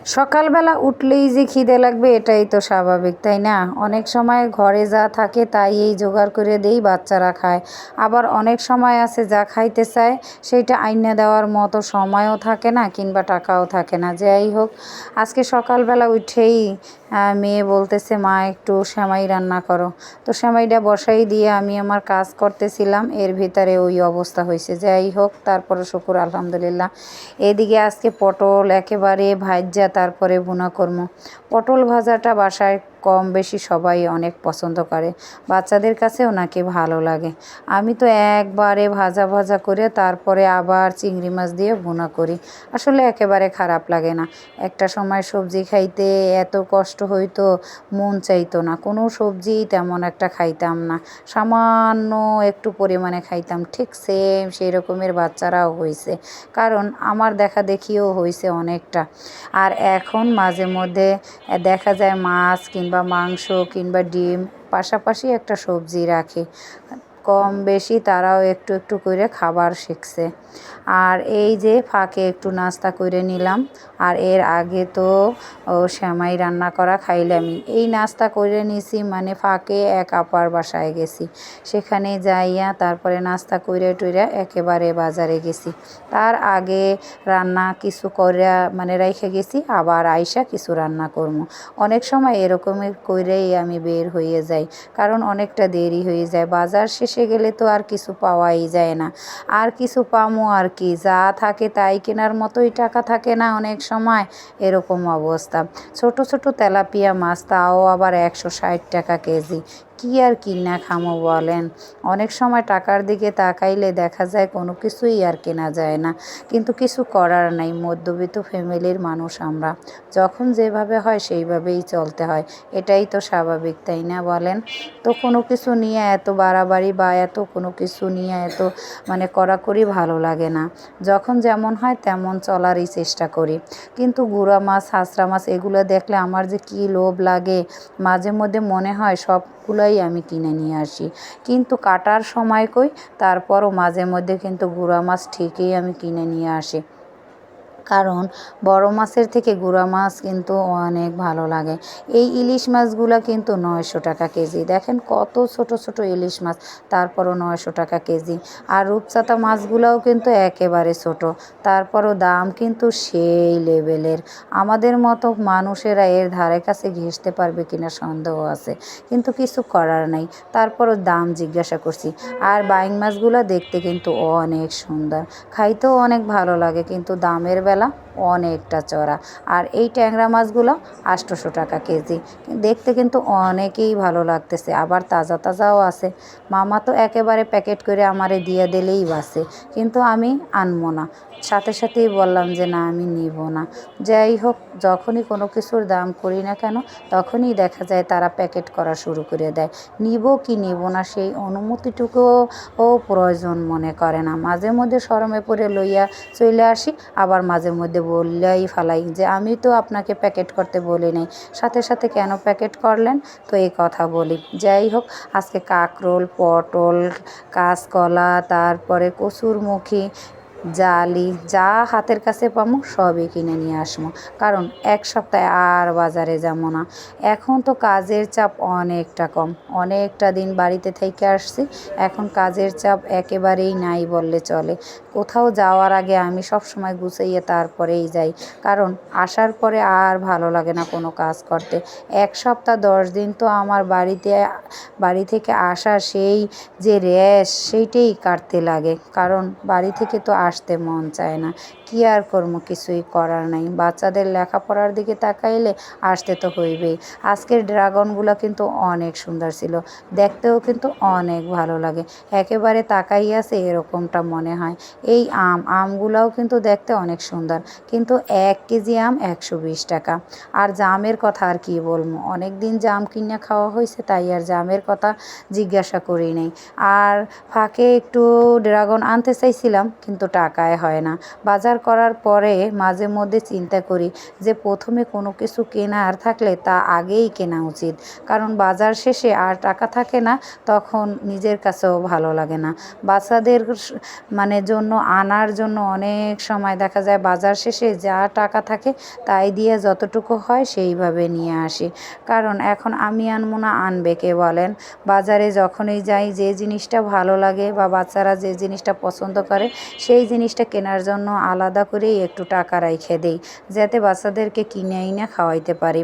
সকালবেলা উঠলেই যে খিদে লাগবে এটাই তো স্বাভাবিক, তাই না? অনেক সময় ঘরে যা থাকে তাই এই জোগাড় করে দেই, বাচ্চারা খায়। আবার অনেক সময় আছে যা খাইতে চায় সেইটা আইনা দেওয়ার মতো সময়ও থাকে না, কিংবা টাকাও থাকে না। যাই হোক, আজকে সকালবেলা উঠেই মেয়ে বলতেছে, মা একটু সেমাই রান্না করো। তো সেমাইটা বসাই দিয়ে আমি আমার কাজ করতেছিলাম, এর ভিতরে ওই অবস্থা হয়েছে। যাই হোক, তারপরে শুকুর আলহামদুলিল্লাহ। এদিকে আজকে পটল একেবারে ভাজ্যা তারপরে ভুনা করবো। পটল ভাজাটা বাসায় কম বেশি সবাই অনেক পছন্দ করে, বাচ্চাদের কাছেও নাকি ভালো লাগে। আমি তো একবারে ভাজা ভাজা করে তারপরে আবার চিংড়ি মাছ দিয়ে ভুনা করি। আসলে একেবারে খারাপ লাগে না। একটা সময় সবজি খাইতে এত কষ্ট হইতো, মন চাইতো না, কোনো সবজিই তেমন একটা খাইতাম না, সামান্য একটু পরিমাণে খাইতাম। ঠিক সেম সেই রকমের বাচ্চারাও হয়েছে, কারণ আমার দেখা দেখিও হয়েছে অনেকটা। আর এখন মাঝে মধ্যে দেখা যায় মাছ কিংবা মাংস কিংবা ডিম পাশাপাশি একটা সবজি রাখে, কম বেশি তারাও একটু একটু করে খাবার শিখছে। আর এই যে ফাঁকে একটু নাস্তা করে নিলাম। আর এর আগে তো সেমাই রান্না করা খাইলামই। এই নাস্তা করে নিছি মানে ফাঁকে এক আপার বাসায় গেছি, সেখানে যাইয়া তারপরে নাস্তা কইরা টইরা একেবারে বাজারে গেছি। তার আগে রান্না কিছু কইরা মানে রাইখা গেছি, আবার আইসা কিছু রান্না করবো। অনেক সময় এরকমের কইরেই আমি বের হয়ে যাই, কারণ অনেকটা দেরি হয়ে যায়। বাজার শেষে গেলে তো আর কিছু পাওয়াই যায় না। আর কিছু পামো আর কি, যা থাকে তাই কেনার মতোই টাকা থাকে না অনেক সময়, এরকম অবস্থা। ছোট ছোট তেলাপিয়া মাছ তাও আবার 160 টাকা কেজি। কি আর কিনা খামো বলেন? অনেক সময় টাকার দিকে তাকাইলে দেখা যায় কোনো কিছুই আর কেনা যায় না, কিন্তু কিছু করার নাই, মধ্যবিত্ত ফ্যামিলির মানুষ আমরা, যখন যেভাবে হয় সেইভাবেই চলতে হয়। এটাই তো স্বাভাবিক, তাই না বলেন? তো কোনো কিছু নিয়ে এত বাড়াবাড়ি বা এত কোনো কিছু নিয়ে এত মানে কড়াকড়ি ভালো লাগে না। যখন যেমন হয় তেমন চলারই চেষ্টা করি। কিন্তু গুঁড়া মাছ, হাঁসরা মাছ এগুলো দেখলে আমার যে কী লোভ লাগে, মাঝে মধ্যে মনে হয় সবগুলোই আমি কিনে নিয়ে আসি। কিন্তু কাটার সময় কই, তারপরও মাঝে মধ্যে কিন্তু গুঁড়া মাছ ঠিকই আমি কিনে নিয়ে আসি, কারণ বড় মাছের থেকে গুঁড়া মাছ কিন্তু অনেক ভালো লাগে। এই ইলিশ মাছগুলো কিন্তু 900 টাকা কেজি। দেখেন কত ছোট ছোট ইলিশ মাছ, তারপরও 900 টাকা কেজি। আর রূপচাঁদা মাছগুলোও কিন্তু একেবারে ছোট, তারপরও দাম কিন্তু সেই লেভেলের। আমাদের মতো মানুষেরা এর ধারে কাছে ঘেঁষতে পারবে কিনা সন্দেহ আছে, কিন্তু কিছু করার নাই, তারপরও দাম জিজ্ঞাসা করছি। আর বাইং মাছগুলো দেখতে কিন্তু অনেক সুন্দর, খাইতেও অনেক ভালো লাগে, কিন্তু দামের বেলা অনেকটা চড়া। আর এই ট্যাংরা মাছগুলো 800 টাকা কেজি। দেখতে কিন্তু অনেকেই ভালো লাগতেছে, আবার তাজা তাজাও আছে। মামা তো একেবারে প্যাকেট করে আমারে দিয়ে দিলেই বাসে, কিন্তু আমি আনবো না, সাথে সাথেই বললাম যে না, আমি নিব না। যাই হোক, যখনই কোনো কিছুর দাম করি না কেন, তখনই দেখা যায় তারা প্যাকেট করা শুরু করে দেয়। নিব কি নিব না সেই অনুমতিটুকুও প্রয়োজন মনে করে না। মাঝে মধ্যে শরমে পড়ে লইয়া চলে আসি, আবার মাঝে মধ্যে বললেই ফালাই যে আমি তো আপনাকে প্যাকেট করতে বলি নাই, সাথে সাথে কেন প্যাকেট করলেন? তো এই কথা বলি। যাই হোক, আজকে কাঁকরোল, পটল, কাঁচকলা, তারপরে কচুরমুখী, জালি যা হাতের কাছে পামো সবই কিনে নিয়ে আসবো, কারণ এক সপ্তাহে আর বাজারে যাবো না। এখন তো কাজের চাপ অনেকটা কম, অনেকটা দিন বাড়িতে থেকে আসছি, এখন কাজের চাপ একেবারেই নাই বললে চলে। কোথাও যাওয়ার আগে আমি সব সময় গুছাইয়ে তারপরেই যাই, কারণ আসার পরে আর ভালো লাগে না কোনো কাজ করতে। এক সপ্তাহ 10 দিন তো আমার বাড়ি থেকে আসা সেই যে রেশ সেইটাই কাটতে লাগে, কারণ বাড়ি থেকে তো আসতে মন চায় না। কি আর করবো, কিছুই করার নাই। বাচ্চাদের লেখাপড়ার দিকে তাকাইলে আসতে তো হইবেই। আজকের ড্রাগনগুলো কিন্তু অনেক সুন্দর ছিল, দেখতেও কিন্তু অনেক ভালো লাগে, একেবারে তাকাই আছে এরকমটা মনে হয়। এই আমগুলাও কিন্তু দেখতে অনেক সুন্দর, কিন্তু 1 কেজি আম 120 টাকা। আর জামের কথা আর কি বলবো, অনেক দিন জাম কিনে খাওয়া হয়েছে, তাই আর জামের কথা জিজ্ঞাসা করি নাই। আর ফাঁকে একটু ড্রাগন আনতে চাইছিলাম, কিন্তু টাকায় হয় না। বাজার বাজার করার পরে মাঝে মধ্যে চিন্তা করি যে প্রথমে কোনো কিছু কেনার থাকলে তা আগেই কেনা উচিত, কারণ বাজার শেষে আর টাকা থাকে না, তখন নিজের কাছেও ভালো লাগে না। বাচ্চাদের মানে জন্য আনার জন্য অনেক সময় দেখা যায় বাজার শেষে যা টাকা থাকে তাই দিয়ে যতটুকু হয় সেইভাবে নিয়ে আসি, কারণ এখন আমি আনবো না আনবে কে বলেন। বাজারে যখনই যাই যে জিনিসটা ভালো লাগে বা বাচ্চারা যে জিনিসটা পছন্দ করে সেই জিনিসটা কেনার জন্য আলাদা করেই একটু টাকা রেখে দেই, যাতে বাচ্চাদেরকে কিনে এনে খাওয়াইতে পারি।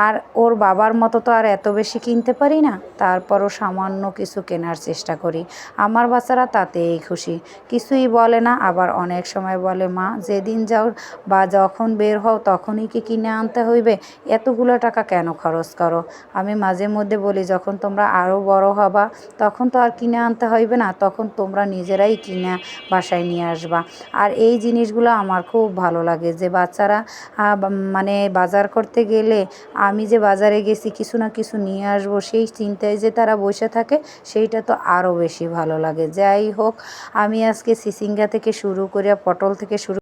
আর ওর বাবার মতো তো আর এত বেশি কিনতে পারি না, তারপরও সামান্য কিছু কেনার চেষ্টা করি। আমার বাচ্চারা তাতেই খুশি, কিছুই বলে না। আবার অনেক সময় বলে, মা যেদিন যাও বা যখন বের হও তখনই কি কিনে আনতে হইবে, এতগুলো টাকা কেন খরচ করো? আমি মাঝে মধ্যে বলি, যখন তোমরা আরও বড় হবা তখন তো আর কিনে আনতে হইবে না, তখন তোমরা নিজেরাই কিনে বাসায় নিয়ে আসবা। আর এই জিনিসগুলো আমার খুব ভালো লাগে যে বাচ্চারা মানে বাজার করতে গেলে আমি যে বাজারে গেছি কিছু না কিছু নিয়ে আসবো সেই চিন্তায় যে তারা বসে থাকে, সেইটা তো আরও বেশি ভালো লাগে। যাই হোক, আমি আজকে চিচিঙ্গা থেকে শুরু করে পটল থেকে শুরু